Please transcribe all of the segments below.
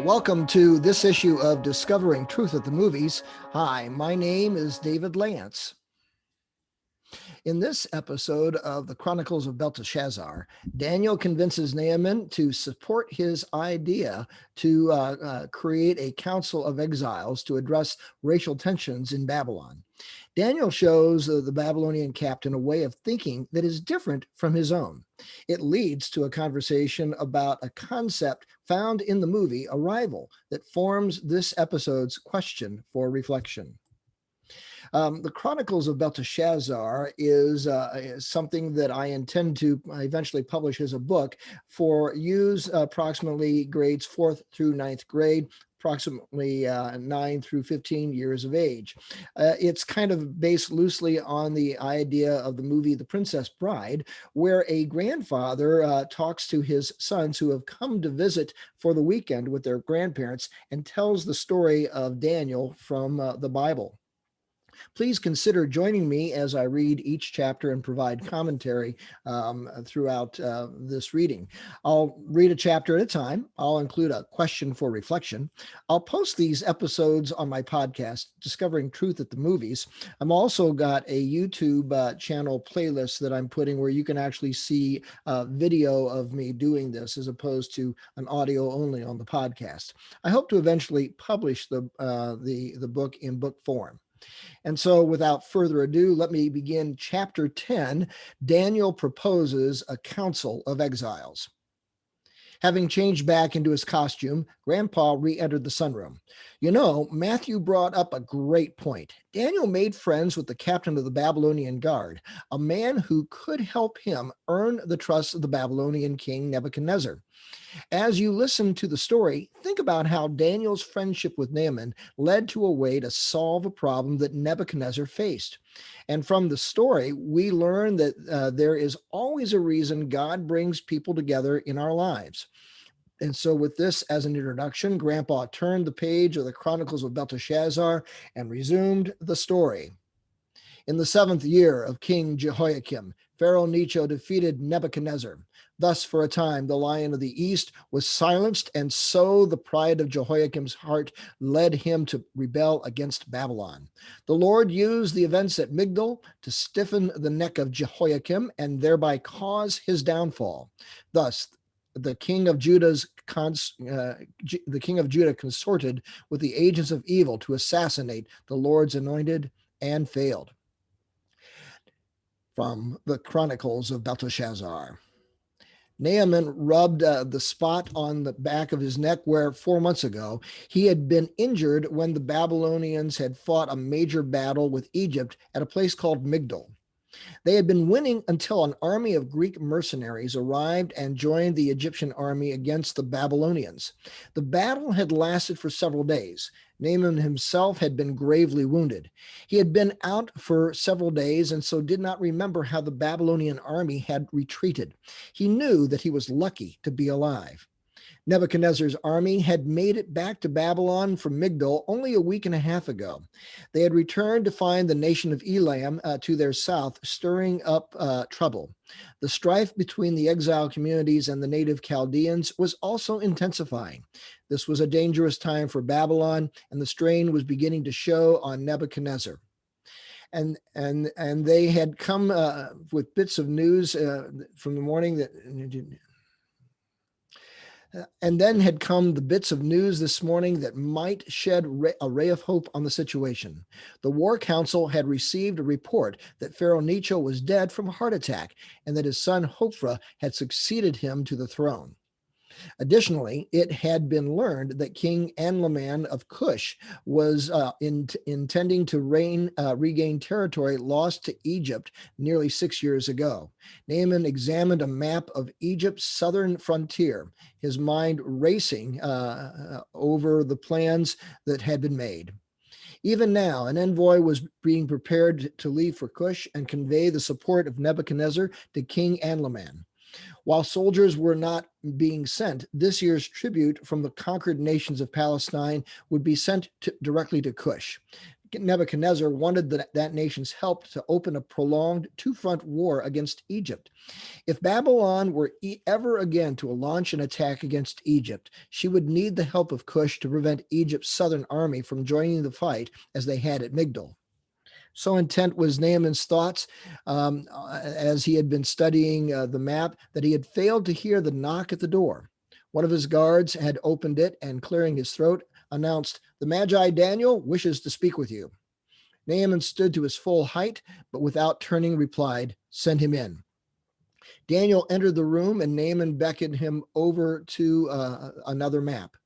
Welcome to this issue of Discovering Truth at the Movies. Hi, my name is David Lance. In this episode of the Chronicles of Belteshazzar, Daniel convinces Naaman to support his idea to create a council of exiles to address racial tensions in Babylon. Daniel shows the Babylonian captain a way of thinking that is different from his own. It leads to a conversation about a concept found in the movie Arrival that forms this episode's question for reflection. The Chronicles of Belteshazzar is something that I intend to eventually publish as a book for use approximately grades 4th through 9th grade, approximately 9 through 15 years of age. It's kind of based loosely on the idea of the movie The Princess Bride, where a grandfather talks to his sons who have come to visit for the weekend with their grandparents and tells the story of Daniel from the Bible. Please consider joining me as I read each chapter and provide commentary throughout this reading. I'll read a chapter at a time. I'll include a question for reflection. I'll post these episodes on my podcast, Discovering Truth at the Movies. I'm also got a YouTube channel playlist that I'm putting where you can actually see video of me doing this as opposed to an audio only on the podcast. I hope to eventually publish the book in book form. And so without further ado, let me begin chapter 10. Daniel proposes a council of exiles. Having changed back into his costume, Grandpa re-entered the sunroom. You know, Matthew brought up a great point. Daniel made friends with the captain of the Babylonian guard, a man who could help him earn the trust of the Babylonian king Nebuchadnezzar. As you listen to the story, think about how Daniel's friendship with Naaman led to a way to solve a problem that Nebuchadnezzar faced. And from the story, we learn that there is always a reason God brings people together in our lives. And so with this as an introduction, Grandpa turned the page of the Chronicles of Belteshazzar and resumed the story. In the 7th year of King Jehoiakim, Pharaoh Necho defeated Nebuchadnezzar. Thus, for a time, the lion of the east was silenced, and so the pride of Jehoiakim's heart led him to rebel against Babylon. The Lord used the events at Migdol to stiffen the neck of Jehoiakim and thereby cause his downfall. Thus, the king of Judah consorted with the agents of evil to assassinate the Lord's anointed and failed. From the Chronicles of Belteshazzar. Naaman rubbed the spot on the back of his neck where 4 months ago he had been injured when the Babylonians had fought a major battle with Egypt at a place called Migdol. They had been winning until an army of Greek mercenaries arrived and joined the Egyptian army against the Babylonians. The battle had lasted for several days. Naaman himself had been gravely wounded. He had been out for several days and so did not remember how the Babylonian army had retreated. He knew that he was lucky to be alive. Nebuchadnezzar's army had made it back to Babylon from Migdol only a week and a half ago. They had returned to find the nation of Elam to their south, stirring up trouble. The strife between the exile communities and the native Chaldeans was also intensifying. This was a dangerous time for Babylon, and the strain was beginning to show on Nebuchadnezzar. And they had come with bits of news from the morning that... And then had come the bits of news this morning that might shed a ray of hope on the situation. The War Council had received a report that Pharaoh Necho was dead from a heart attack and that his son Hophra had succeeded him to the throne. Additionally, it had been learned that King Anlaman of Cush was intending to regain territory lost to Egypt nearly 6 years ago. Naaman examined a map of Egypt's southern frontier, his mind racing over the plans that had been made. Even now, an envoy was being prepared to leave for Cush and convey the support of Nebuchadnezzar to King Anlaman. While soldiers were not being sent, this year's tribute from the conquered nations of Palestine would be sent directly to Cush. Nebuchadnezzar wanted that nation's help to open a prolonged two-front war against Egypt. If Babylon were ever again to launch an attack against Egypt, she would need the help of Cush to prevent Egypt's southern army from joining the fight as they had at Migdol. So intent was Naaman's thoughts as he had been studying the map that he had failed to hear the knock at the door. One of his guards had opened it and, clearing his throat, announced, "The Magi Daniel wishes to speak with you." Naaman stood to his full height, but without turning replied, "Send him in." Daniel entered the room and Naaman beckoned him over to another map.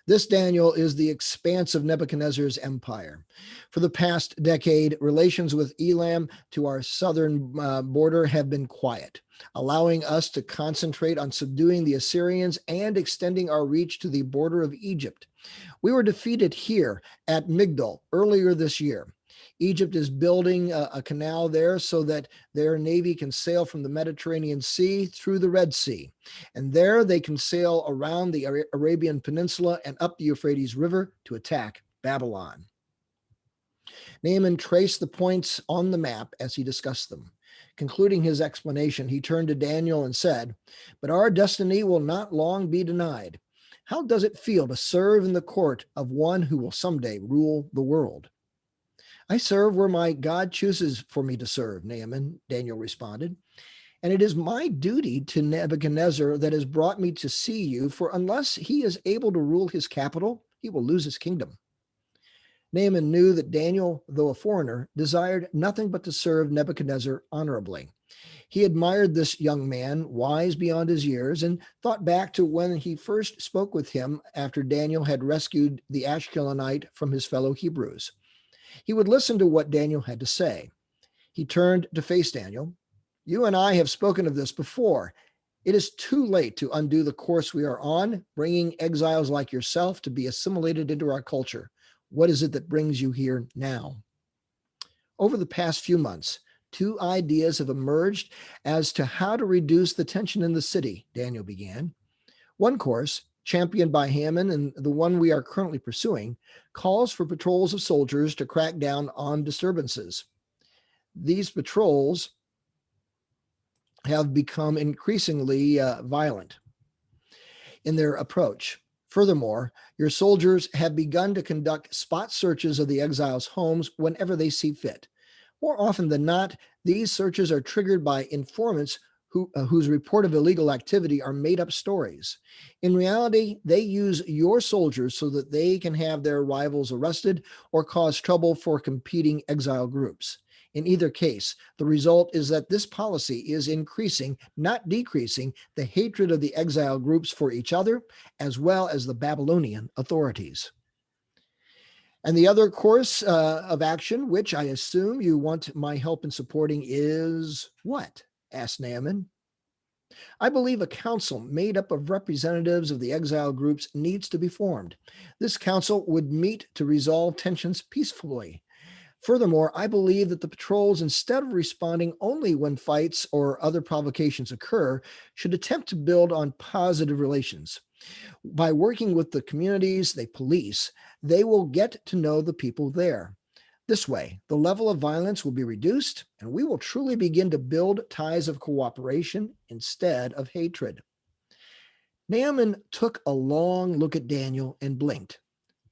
This, Daniel, is the expanse of Nebuchadnezzar's empire. For the past decade, relations with Elam to our southern border have been quiet, allowing us to concentrate on subduing the Assyrians and extending our reach to the border of Egypt. We were defeated here at Migdol earlier this year. Egypt is building a canal there so that their navy can sail from the Mediterranean Sea through the Red Sea. And there they can sail around the Arabian Peninsula and up the Euphrates River to attack Babylon. Naaman traced the points on the map as he discussed them. Concluding his explanation, he turned to Daniel and said, "But our destiny will not long be denied. How does it feel to serve in the court of one who will someday rule the world?" "I serve where my God chooses for me to serve, Naaman," Daniel responded. "And it is my duty to Nebuchadnezzar that has brought me to see you, for unless he is able to rule his capital, he will lose his kingdom." Naaman knew that Daniel, though a foreigner, desired nothing but to serve Nebuchadnezzar honorably. He admired this young man, wise beyond his years, and thought back to when he first spoke with him after Daniel had rescued the Ashkelonite from his fellow Hebrews. He would listen to what Daniel had to say. He turned to face Daniel. "You and I have spoken of this before. It is too late to undo the course we are on, bringing exiles like yourself to be assimilated into our culture. What is it that brings you here now?" Over the past few months, two ideas have emerged as to how to reduce the tension in the city, Daniel began. One course, championed by Hammond and the one we are currently pursuing, calls for patrols of soldiers to crack down on disturbances. These patrols have become increasingly violent in their approach. Furthermore, your soldiers have begun to conduct spot searches of the exiles' homes whenever they see fit. More often than not, these searches are triggered by informants whose report of illegal activity are made-up stories. In reality, they use your soldiers so that they can have their rivals arrested or cause trouble for competing exile groups. In either case, the result is that this policy is increasing, not decreasing, the hatred of the exile groups for each other, as well as the Babylonian authorities. And the other course of action, which I assume you want my help in supporting, is what? Asked Naaman. "I believe a council made up of representatives of the exile groups needs to be formed. This council would meet to resolve tensions peacefully. Furthermore, I believe that the patrols, instead of responding only when fights or other provocations occur, should attempt to build on positive relations. By working with the communities they police, they will get to know the people there. This way, the level of violence will be reduced, and we will truly begin to build ties of cooperation instead of hatred." Naaman took a long look at Daniel and blinked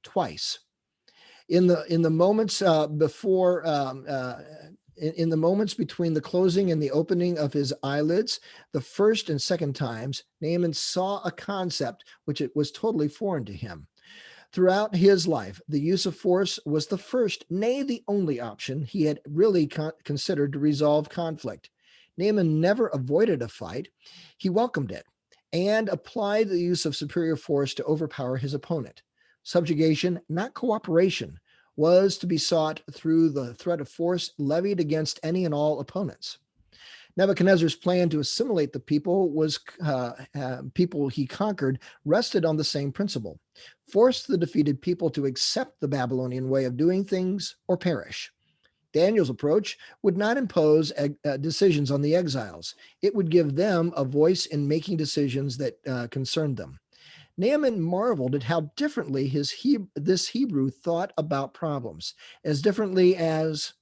twice. In the moments in the moments between the closing and the opening of his eyelids, the first and second times, Naaman saw a concept which it was totally foreign to him. Throughout his life, the use of force was the first, nay, the only option he had really considered to resolve conflict. Naaman never avoided a fight. He welcomed it and applied the use of superior force to overpower his opponent. Subjugation, not cooperation, was to be sought through the threat of force levied against any and all opponents. Nebuchadnezzar's plan to assimilate the people people he conquered rested on the same principle: force the defeated people to accept the Babylonian way of doing things or perish. Daniel's approach would not impose decisions on the exiles. It would give them a voice in making decisions that concerned them. Naaman marveled at how differently this Hebrew thought about problems, as differently as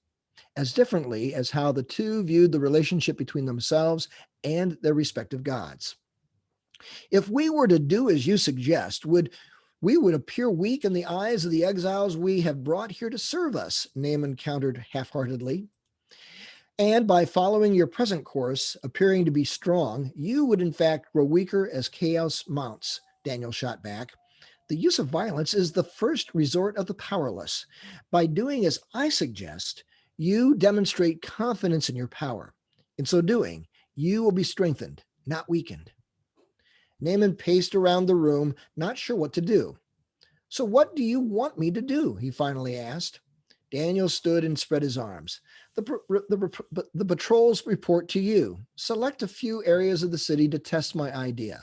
how the two viewed the relationship between themselves and their respective gods. If we were to do as you suggest, we would appear weak in the eyes of the exiles we have brought here to serve us, Naaman countered half-heartedly. And by following your present course, appearing to be strong, you would in fact grow weaker as chaos mounts, Daniel shot back. The use of violence is the first resort of the powerless. By doing as I suggest, you demonstrate confidence in your power. In so doing, you will be strengthened, not weakened. Naaman paced around the room, not sure what to do. So what do you want me to do? He finally asked. Daniel stood and spread his arms. The patrols report to you. Select a few areas of the city to test my idea.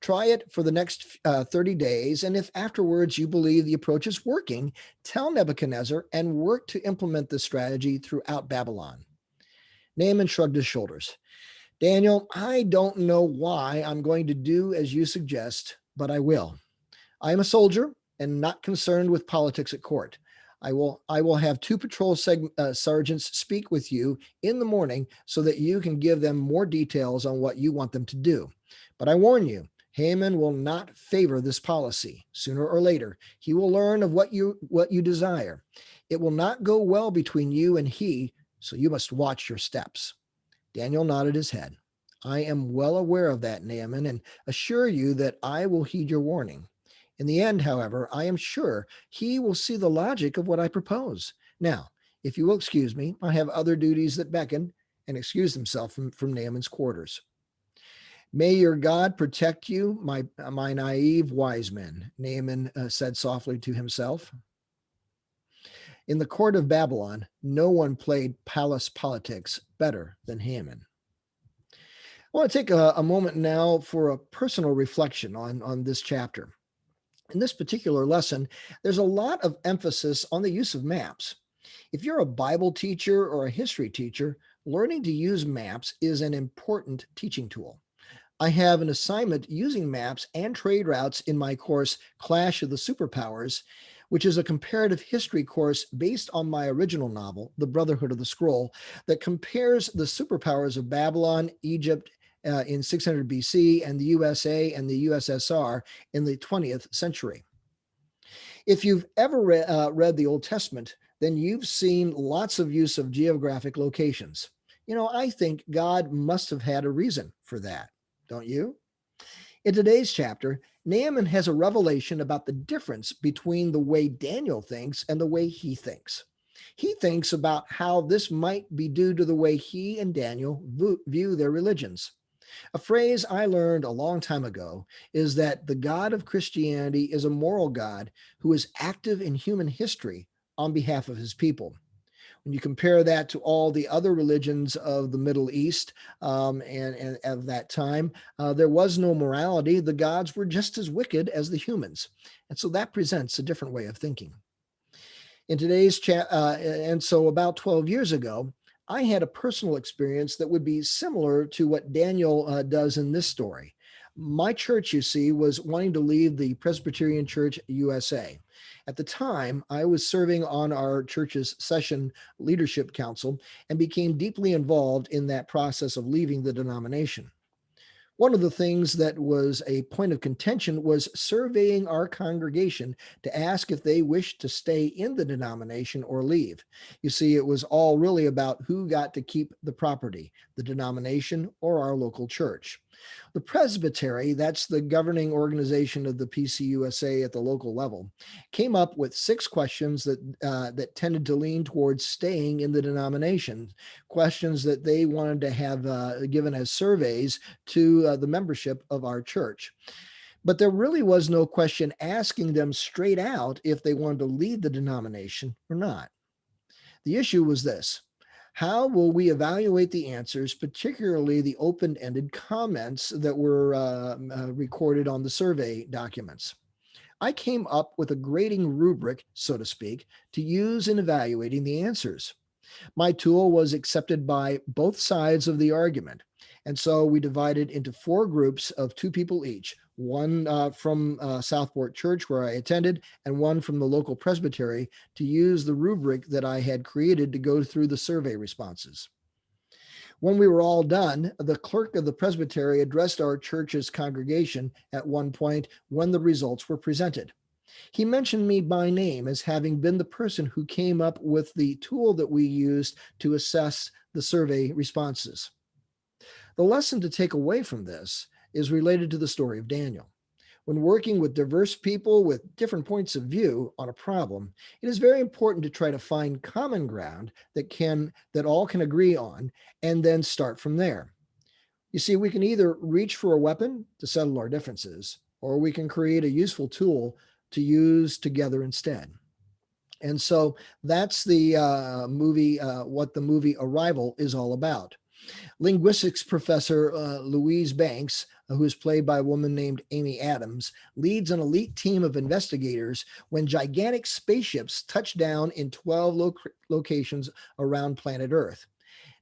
Try it for the next 30 days, and if afterwards you believe the approach is working, tell Nebuchadnezzar and work to implement this strategy throughout Babylon. Naaman shrugged his shoulders. Daniel, I don't know why I'm going to do as you suggest, but I will. I am a soldier and not concerned with politics at court. I will have two patrol sergeants speak with you in the morning so that you can give them more details on what you want them to do. But I warn you, Haman will not favor this policy. Sooner or later, he will learn of what you desire. It will not go well between you and he, so you must watch your steps. Daniel nodded his head. I am well aware of that, Naaman, and assure you that I will heed your warning. In the end, however, I am sure he will see the logic of what I propose. Now, if you will excuse me, I have other duties that beckon, and excused himself from Naaman's quarters. May your God protect you, my naive wise men, Naaman said softly to himself. In the court of Babylon, no one played palace politics better than Haman. I want to take a moment now for a personal reflection on this chapter. In this particular lesson, there's a lot of emphasis on the use of maps. If you're a Bible teacher or a history teacher, learning to use maps is an important teaching tool. I have an assignment using maps and trade routes in my course, Clash of the Superpowers, which is a comparative history course based on my original novel, The Brotherhood of the Scroll, that compares the superpowers of Babylon, Egypt, in 600 BC, and the USA and the USSR in the 20th century. If you've ever read the Old Testament, then you've seen lots of use of geographic locations. I think God must have had a reason for that, don't you? In today's chapter, Naaman has a revelation about the difference between the way Daniel thinks and the way he thinks. He thinks about how this might be due to the way he and Daniel view their religions. A phrase I learned a long time ago is that the God of Christianity is a moral God who is active in human history on behalf of his people. When you compare that to all the other religions of the Middle East and of that time, there was no morality. The gods were just as wicked as the humans. And so that presents a different way of thinking. In today's chat, and so about 12 years ago, I had a personal experience that would be similar to what Daniel does in this story. My church, you see, was wanting to leave the Presbyterian Church USA. At the time, I was serving on our church's session leadership council and became deeply involved in that process of leaving the denomination. One of the things that was a point of contention was surveying our congregation to ask if they wished to stay in the denomination or leave. You see, it was all really about who got to keep the property, the denomination or our local church. The presbytery, that's the governing organization of the PCUSA at the local level, came up with 6 questions that tended to lean towards staying in the denomination, questions that they wanted to have given as surveys to the membership of our church. But there really was no question asking them straight out if they wanted to leave the denomination or not. The issue was this: how will we evaluate the answers, particularly the open-ended comments that were recorded on the survey documents? I came up with a grading rubric, so to speak, to use in evaluating the answers. My tool was accepted by both sides of the argument, And so we divided into 4 groups of 2 people each, one from Southport Church, where I attended, and one from the local presbytery, to use the rubric that I had created to go through the survey responses. When we were all done, the clerk of the presbytery addressed our church's congregation at one point when the results were presented. He mentioned me by name as having been the person who came up with the tool that we used to assess the survey responses. The lesson to take away from this is related to the story of Daniel. When working with diverse people with different points of view on a problem, it is very important to try to find common ground that all can agree on, and then start from there. You see, we can either reach for a weapon to settle our differences, or we can create a useful tool to use together instead. And so that's the movie, what the movie Arrival is all about. Linguistics professor Louise Banks, who is played by a woman named Amy Adams, leads an elite team of investigators when gigantic spaceships touch down in 12 locations around planet Earth.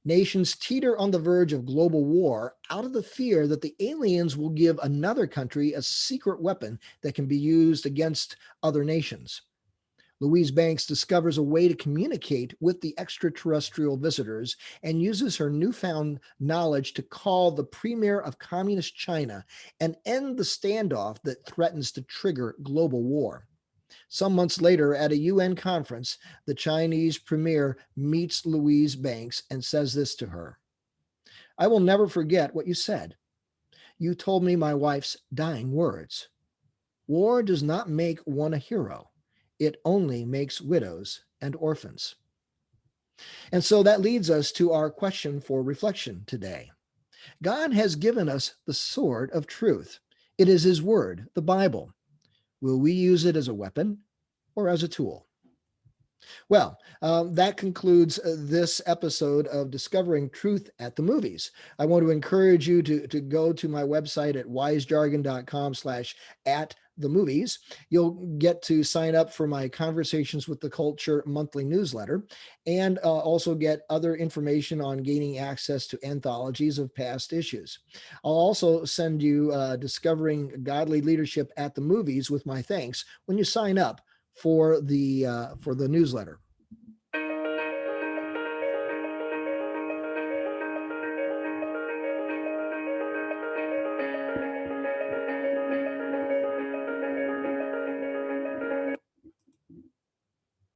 Nations teeter on the verge of global war out of the fear that the aliens will give another country a secret weapon that can be used against other nations. Louise Banks discovers a way to communicate with the extraterrestrial visitors and uses her newfound knowledge to call the premier of communist China and end the standoff that threatens to trigger global war. Some months later, at a UN conference, the Chinese premier meets Louise Banks and says this to her: "I will never forget what you said. You told me my wife's dying words. War does not make one a hero. It only makes widows and orphans." And so that leads us to our question for reflection today. God has given us the sword of truth. It is his word, the Bible. Will we use it as a weapon or as a tool? Well, that concludes this episode of Discovering Truth at the Movies. I want to encourage you to go to my website at wisejargon.com/@the-movies. You'll get to sign up for my Conversations with the Culture monthly newsletter, and also get other information on gaining access to anthologies of past issues. I'll also send you Discovering Godly Leadership at the Movies with my thanks when you sign up for the newsletter.